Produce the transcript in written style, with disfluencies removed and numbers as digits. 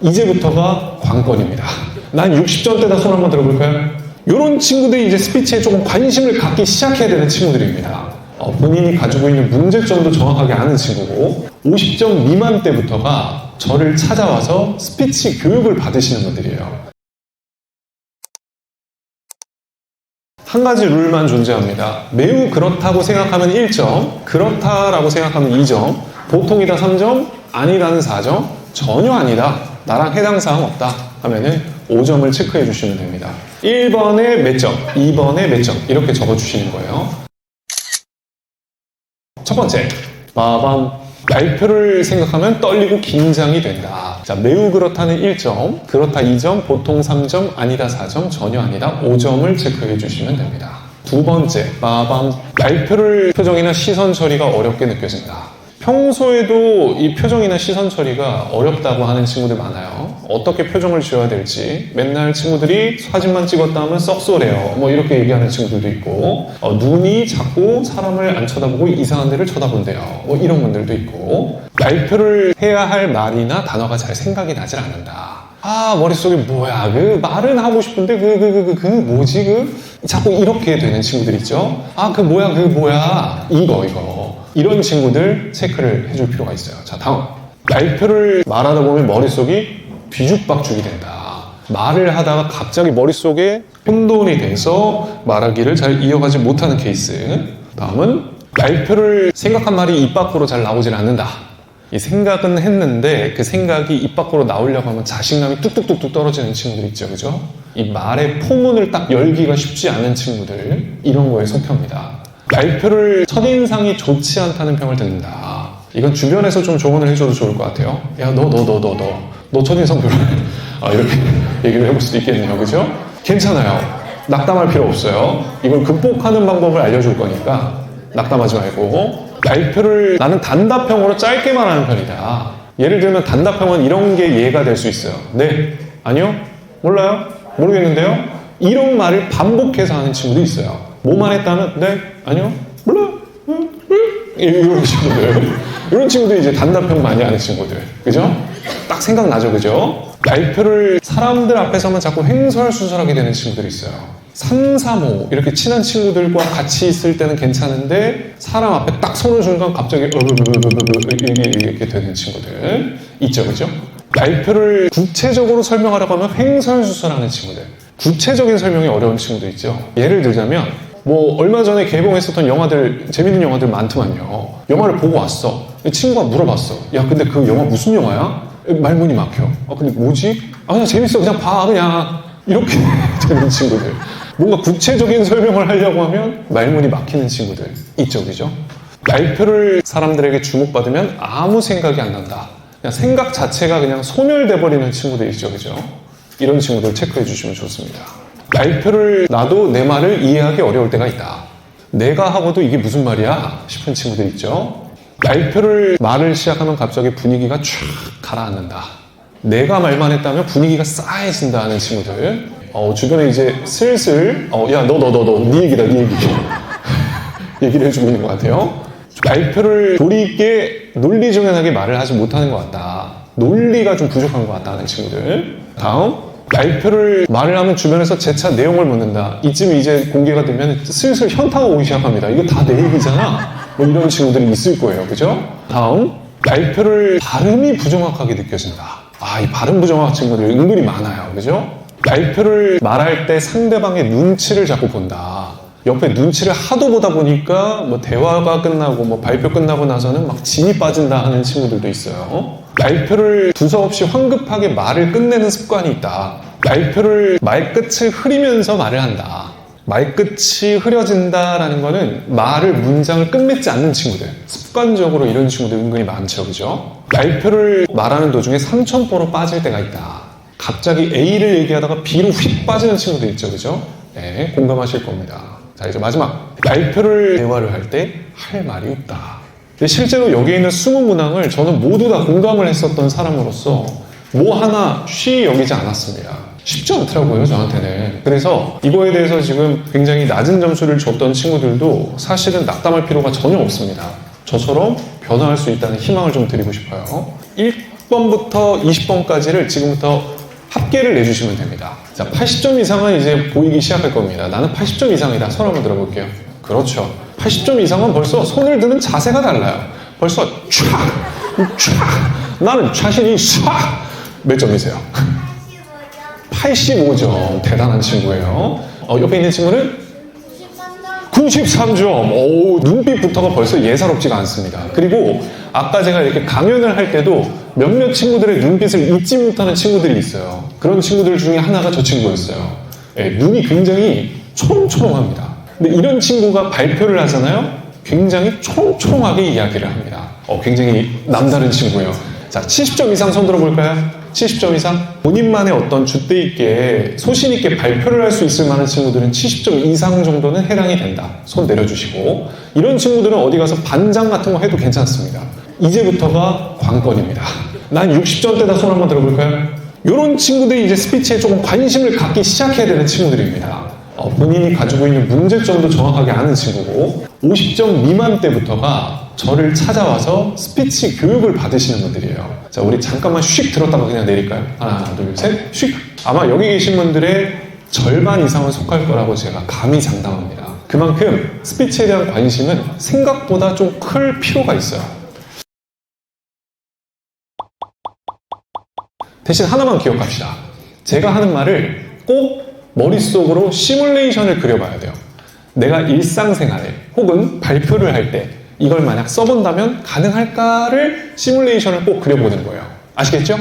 이제부터가 관건입니다. 난 60점대다 손 한번 들어볼까요? 이런 친구들이 이제 스피치에 조금 관심을 갖기 시작해야 되는 친구들입니다. 본인이 가지고 있는 문제점도 정확하게 아는 친구고 50점 미만 때부터가 저를 찾아와서 스피치 교육을 받으시는 분들이에요. 한 가지 룰만 존재합니다. 매우 그렇다고 생각하면 1점, 그렇다라고 생각하면 2점, 보통이다 3점, 아니다는 4점, 전혀 아니다, 나랑 해당 사항 없다 하면은 5점을 체크해 주시면 됩니다. 1번에 몇 점, 2번에 몇 점 이렇게 적어 주시는 거예요. 첫 번째, 빠밤. 발표를 생각하면 떨리고 긴장이 된다. 자, 매우 그렇다는 1점, 그렇다 2점, 보통 3점, 아니다 4점, 전혀 아니다 5점을 체크해 주시면 됩니다. 두 번째, 빠밤. 발표를 표정이나 시선 처리가 어렵게 느껴진다. 평소에도 이 표정이나 시선 처리가 어렵다고 하는 친구들 많아요. 어떻게 표정을 지어야 될지, 맨날 친구들이 사진만 찍었다 하면 썩소래요 뭐 이렇게 얘기하는 친구들도 있고, 눈이 자꾸 사람을 안 쳐다보고 이상한 데를 쳐다본대요 뭐 이런 분들도 있고, 발표를 해야 할 말이나 단어가 잘 생각이 나질 않는다. 머릿속에 뭐야, 말은 하고 싶은데 뭐지 자꾸 이렇게 되는 친구들 있죠. 뭐야 이거 이런 친구들 체크를 해줄 필요가 있어요. 자, 다음. 발표를 말하다 보면 머릿속이 뒤죽박죽이 된다. 말을 하다가 갑자기 머릿속에 혼돈이 돼서 말하기를 잘 이어가지 못하는 케이스. 다음은 발표를 생각한 말이 입 밖으로 잘 나오질 않는다. 이 생각은 했는데 그 생각이 입 밖으로 나오려고 하면 자신감이 뚝뚝뚝뚝 떨어지는 친구들 있죠, 그죠? 이 말의 포문을 딱 열기가 쉽지 않은 친구들, 이런 거에 속합니다. 발표를 첫인상이 좋지 않다는 평을 듣는다. 이건 주변에서 좀 조언을 해줘도 좋을 것 같아요. 야, 너 첫인상 별로 이렇게 얘기를 해볼 수도 있겠네요, 그죠? 괜찮아요. 낙담할 필요 없어요. 이걸 극복하는 방법을 알려줄 거니까 낙담하지 말고. 발표를 나는 단답형으로 짧게 말하는 편이다. 예를 들면 단답형은 이런 게 예가 될 수 있어요. 네, 아니요, 몰라요, 모르겠는데요. 이런 말을 반복해서 하는 친구도 있어요. 뭐만 했다면 네, 아니요, 몰라요, 이런 친구들. 이런 친구들이 이제 단답형 많이 하는 친구들, 그죠? 딱 생각나죠, 그죠? 발표를 사람들 앞에서만 자꾸 횡설수설하게 되는 친구들이 있어요. 3, 3, 5 이렇게 친한 친구들과 같이 있을 때는 괜찮은데 사람 앞에 딱 서는 순간 갑자기 이렇게 되는 친구들 있죠, 그죠? 발표를 구체적으로 설명하려고 하면 횡설수설하는 친구들, 구체적인 설명이 어려운 친구들 있죠. 예를 들자면 얼마 전에 개봉했었던 영화들, 재밌는 영화들 많더만요. 영화를 보고 왔어. 친구가 물어봤어. 야, 근데 그 영화 무슨 영화야? 말문이 막혀. 근데 뭐지? 그냥 재밌어, 그냥 봐, 그냥. 이렇게 되는 친구들. 뭔가 구체적인 설명을 하려고 하면 말문이 막히는 친구들 있죠, 그죠? 발표를 사람들에게 주목받으면 아무 생각이 안 난다. 그냥 생각 자체가 그냥 소멸돼 버리는 친구들 있죠, 그죠? 이런 친구들 체크해 주시면 좋습니다. 발표를 나도 내 말을 이해하기 어려울 때가 있다. 내가 하고도 이게 무슨 말이야 싶은 친구들 있죠. 발표를 말을 시작하면 갑자기 분위기가 쫙 가라앉는다. 내가 말만 했다면 분위기가 싸해진다 하는 친구들. 주변에 이제 슬슬 야, 네 얘기다, 네 얘기 얘기를 해주고 있는 것 같아요. 발표를 도리 있게 논리정연하게 말을 하지 못하는 것 같다. 논리가 좀 부족한 것 같다 하는 친구들. 다음, 발표를 말을 하면 주변에서 재차 내용을 묻는다. 이쯤 이제 공개가 되면 슬슬 현타가 오기 시작합니다. 이거 다 내 얘기잖아. 이런 친구들이 있을 거예요, 그죠? 다음, 발표를 발음이 부정확하게 느껴진다. 이 발음 부정확한 친구들 은근히 많아요, 그죠? 발표를 말할 때 상대방의 눈치를 자꾸 본다. 옆에 눈치를 하도 보다 보니까 대화가 끝나고 발표 끝나고 나서는 막 진이 빠진다 하는 친구들도 있어요. 발표를 두서없이 황급하게 말을 끝내는 습관이 있다. 발표를 말끝을 흐리면서 말을 한다. 말끝이 흐려진다라는 거는 말을, 문장을 끝맺지 않는 친구들, 습관적으로 이런 친구들 은근히 많죠, 그죠? 발표를 말하는 도중에 삼천포로 빠질 때가 있다. 갑자기 A를 얘기하다가 B로 휙 빠지는 친구들 있죠, 그죠? 네, 공감하실 겁니다. 자, 이제 마지막. 발표를, 대화를 할 때 할 말이 없다. 근데 실제로 여기 있는 20문항을 저는 모두 다 공감을 했었던 사람으로서 하나 쉬 여기지 않았습니다. 쉽지 않더라고요, 저한테는. 그래서 이거에 대해서 지금 굉장히 낮은 점수를 줬던 친구들도 사실은 낙담할 필요가 전혀 없습니다. 저처럼 변화할 수 있다는 희망을 좀 드리고 싶어요. 10번부터 20번까지를 지금부터 합계를 내주시면 됩니다. 자, 80점 이상은 이제 보이기 시작할 겁니다. 나는 80점 이상이다. 손 한번 들어볼게요. 그렇죠. 80점 이상은 벌써 손을 드는 자세가 달라요. 벌써 나는 자신이 몇 점이세요? 85점. 대단한 친구예요. 옆에 있는 친구는 93점. 오, 눈빛부터가 벌써 예사롭지가 않습니다. 그리고 아까 제가 이렇게 강연을 할 때도 몇몇 친구들의 눈빛을 잊지 못하는 친구들이 있어요. 그런 친구들 중에 하나가 저 친구였어요. 예, 눈이 굉장히 초롱초롱합니다. 근데 이런 친구가 발표를 하잖아요. 굉장히 초롱초롱하게 이야기를 합니다. 굉장히 남다른 친구예요. 자, 70점 이상 손 들어볼까요? 70점 이상? 본인만의 어떤 줏대 있게 소신 있게 발표를 할 수 있을 만한 친구들은 70점 이상 정도는 해당이 된다. 손 내려주시고, 이런 친구들은 어디 가서 반장 같은 거 해도 괜찮습니다. 이제부터가 관건입니다. 난 60점대다. 손 한번 들어볼까요? 이런 친구들이 이제 스피치에 조금 관심을 갖기 시작해야 되는 친구들입니다. 본인이 가지고 있는 문제점도 정확하게 아는 친구고, 50점 미만 때부터가 저를 찾아와서 스피치 교육을 받으시는 분들이에요. 자, 우리 잠깐만 휙 들었다가 그냥 내릴까요? 하나, 둘, 셋, 휙! 아마 여기 계신 분들의 절반 이상은 속할 거라고 제가 감히 장담합니다. 그만큼 스피치에 대한 관심은 생각보다 좀 클 필요가 있어요. 대신 하나만 기억합시다. 제가 하는 말을 꼭 머릿속으로 시뮬레이션을 그려봐야 돼요. 내가 일상생활에 혹은 발표를 할 때 이걸 만약 써본다면 가능할까를 시뮬레이션을 꼭 그려보는 거예요. 아시겠죠?